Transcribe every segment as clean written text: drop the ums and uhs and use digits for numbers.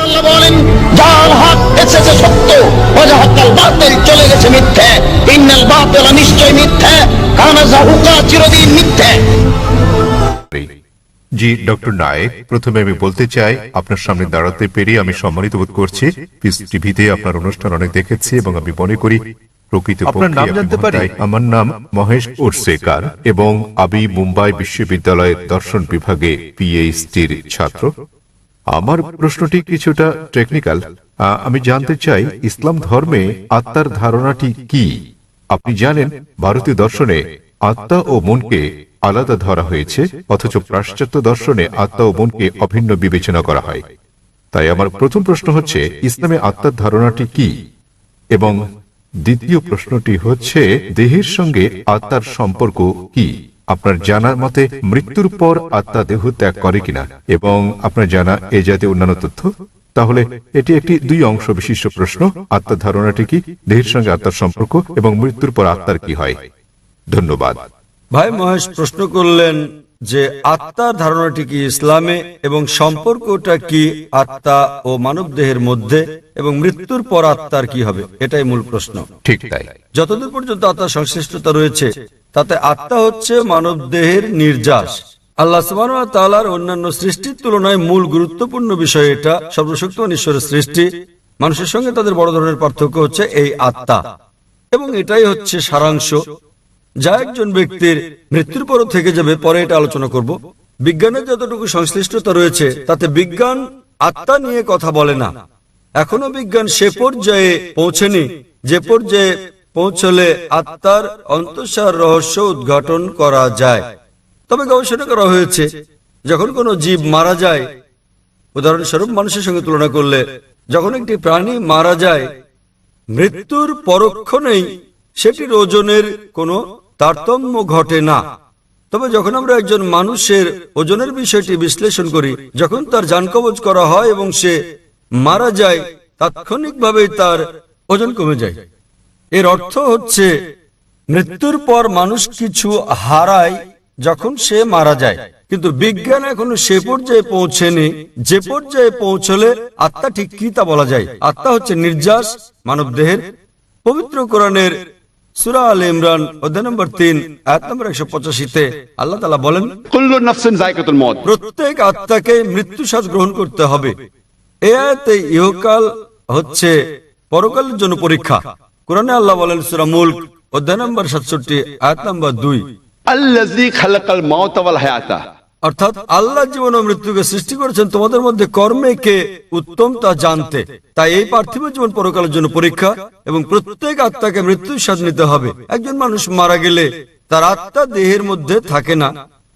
আল্লাহ বলেন, যার হক এসেছে সত্য, ওয়াজাহাকাল বাতিল চলে গেছে মিথ্যে। ইন্নাল বাতিলা নিশ্চয় মিথ্যে, কানা যাহুকা চিরদিন মিথ্যে। জি ডক্টর নায়েক, প্রথমে আমি বলতে চাই আপনার সামনে দাঁড়াতে পেরে আমি সম্মানিত বোধ করছি। পিস টিভিতে আপনার অনুষ্ঠান অনেক দেখেছি এবং আমি মনে করি আপনার নাম জানতে পারি? আমার নাম মহেশ ওরসেকার এবং আমি মুম্বাই বিশ্ববিদ্যালয়ের দর্শন বিভাগে পিএইচডির ছাত্র। আমার প্রশ্নটি কিছুটা টেকনিক্যাল। আমি জানতে চাই ইসলাম ধর্মে আত্মার ধারণাটি কি? আপনি জানেন ভারতীয় দর্শনে আত্মা ও মনকে আলাদা ধরা হয়েছে, অথচ পাশ্চাত্য দর্শনে আত্মা ও মনকে অভিন্ন বিবেচনা করা হয়। তাই আমার প্রথম প্রশ্ন হচ্ছে, ইসলামে আত্মার ধারণাটি কি? এবং দ্বিতীয় প্রশ্নটি হচ্ছে, দেহের সঙ্গে আত্মার সম্পর্ক কি? আপনার জানার মতে মৃত্যুর পর আত্মা দেহ ত্যাগ করে কিনা, এবং আপনার জানা এ জাতীয় অন্যান্য তথ্য। তাহলে এটি একটি দুই অংশ বিশিষ্ট প্রশ্ন। আত্মার ধারণাটি কি, দেহের সঙ্গে আত্মার সম্পর্ক, এবং মৃত্যুর পর আত্মার কি হয়? ধন্যবাদ। ভাই মহেশ প্রশ্ন করলেন যে আত্মার ধারণাটি কি ইসলামে, এবং সম্পর্কটা কি আত্মা ও মানব দেহের মধ্যে, এবং মৃত্যুর পর আত্মার কি হবে, এটাই মূল প্রশ্ন। ঠিক তাই। যতদূর পর্যন্ত আত্মার সংশ্লিষ্টতা রয়েছে, তাতে আত্মা হচ্ছে মানব দেহের নির্যাস। আল্লাহ সুবহানাহু ওয়া তাআলার অন্যান্য সৃষ্টির তুলনায় মূল গুরুত্বপূর্ণ বিষয় এটা। সর্বশক্তিমান ঈশ্বরের সৃষ্টি, মানুষের সঙ্গে তাদের বড় ধরনের পার্থক্য হচ্ছে এই আত্মা, এবং এটাই হচ্ছে সারাংশ যা একজন ব্যক্তির মৃত্যুর পরও থেকে যাবে। পরে এটা আলোচনা করব। বিজ্ঞানের যতটুকু সংশ্লিষ্টতা রয়েছে, তাতে বিজ্ঞান আত্মা নিয়ে কথা বলে না। এখনো বিজ্ঞান সে পর্যায়ে পৌঁছেনি যে পর্যায়ে পৌঁছলে আত্মার অন্তঃসার রহস্য উদ্ঘাটন করা যায়। তবে গবেষণা করা হয়েছে, যখন কোনো জীব মারা যায়, উদাহরণস্বরূপ মানুষের সঙ্গে তুলনা করলে, যখন একটি প্রাণী মারা যায়, মৃত্যুর পরক্ষণেই সেটির ওজনের কোনো তারতম্য ঘটে না। তবে যখন আমরা একজন মানুষের ওজনের বিষয়টি বিশ্লেষণ করি, যখন তার জান কবজ করা হয় এবং সে মারা যায়, তাৎক্ষণিকভাবেই তার ওজন কমে যায়। এর অর্থ হচ্ছে মৃত্যুর পর মানুষ কিছু হারায় যখন সে মারা যায়, কিন্তু বিজ্ঞান এখনো সে পর্যায়ে পৌঁছেনি যে পর্যায়ে পৌঁছলে আত্মা ঠিক কি তা বলা যায়। আত্মা হচ্ছে নির্যাস মানব দেহের। পবিত্র কোরআনের সূরা আলে ইমরান অধ্যায় নম্বর 3 আয়াত নম্বর 185-তে আল্লাহ তাআলা বলেন, কুল্লু নাফসিন যায়কাতুল মউত, প্রত্যেক আত্মাকে মৃত্যু স্বাদ গ্রহণ করতে হবে। এই আয়াতে ইহকাল হচ্ছে পরকালের জন্য পরীক্ষা। কোরআনে আল্লাহ বলেন সূরা মুলক অধ্যায় নম্বর 67 আয়াত নম্বর 2, আল্লাযী খালাকাল মাউতা ওয়াল হায়াতা, অর্থাৎ আল্লাহ জীবন ও মৃত্যুকে সৃষ্টি করেছেন তোমাদের মধ্যে কর্মে কে উত্তম তা জানতে। তাই এই পার্থিব জীবন পরকালের জন্য পরীক্ষা, এবং প্রত্যেক আত্মাকে মৃত্যুর স্বাদ নিতে হবে। একজন মানুষ মারা গেলে তার আত্মা দেহের মধ্যে থাকে না,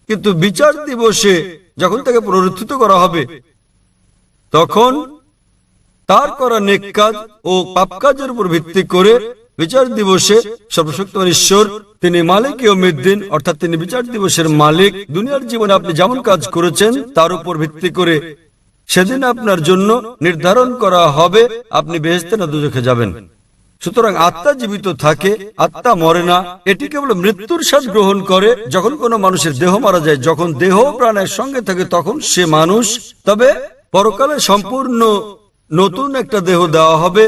কিন্তু বিচার দিবসে যখন তাকে পুনরুত্থিত করা হবে, তখন তার করা নেক কাজ ও পাপ কাজের উপর ভিত্তি করে বিচার দিবসে সর্বশক্তিমান ঈশ্বর, তিনি মালিক ইয়াউমিদ্দিন, অর্থাৎ তিনি বিচার দিবসের মালিক। দুনিয়ার জীবনে আপনি যেমন কাজ করেছেন তার উপর ভিত্তি করে সেদিন আপনার জন্য নির্ধারণ করা হবে আপনি বেহেশতে না দোজখে যাবেন। সুতরাং আত্মা জীবিত থাকে, আত্মা মরে না। এটি কেবল মৃত্যুর স্বাদ গ্রহণ করে যখন কোনো মানুষের দেহ মারা যায়। যখন দেহ প্রাণের সঙ্গে থাকে তখন সে মানুষ। তবে পরকালে সম্পূর্ণ নতুন একটা দেহ দেওয়া হবে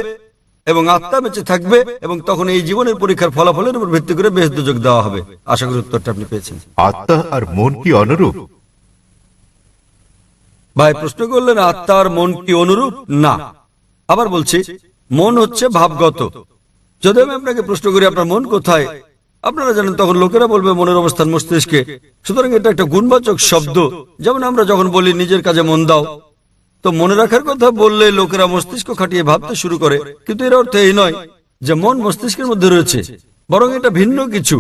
এবং আত্মা বেঁচে থাকবে, এবং তখন এই জীবনের পরীক্ষার ফলাফলের উপর ভিত্তি করে বেহেশত দোজখ দেওয়া হবে। আশা করি উত্তরটা আপনি পেয়েছেন। আত্মা আর মন কি অনুরূপ? ভাই প্রশ্ন করলেন আত্মা আর মন কি অনুরূপ? না। আবার বলছি, মন হচ্ছে ভাবগত। যদি আমি আপনাকে প্রশ্ন করি আপনার মন কোথায়, আপনারা জানেন, তখন লোকেরা বলবে মনের অবস্থান মস্তিষ্কে। সুতরাং এটা একটা গুণবাচক শব্দ। যেমন আমরা যখন বলি নিজের কাজে মন দাও, তো মনে রাখার কথা বললে লোকেরা মস্তিষ্ক খাটিয়ে ভাবতে শুরু করে, কিন্তু এর অর্থ এই নয় যে মন মস্তিষ্কের মধ্যে রয়েছে, বরং এটা ভিন্ন কিছু।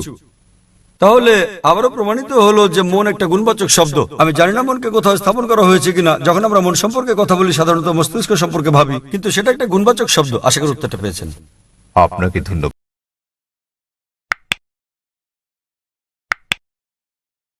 তাহলে আবারও প্রমাণিত হলো যে মন একটা গুণবাচক শব্দ। আমি জানি না মনকে কোথাও স্থাপন করা হয়েছে কিনা। যখন আমরা মন সম্পর্কে কথা বলি সাধারণত মস্তিষ্ক সম্পর্কে ভাবি, কিন্তু সেটা একটা গুণবাচক শব্দ। আশা করি উত্তরটা পেয়েছেন। আপনাকে ধন্যবাদ।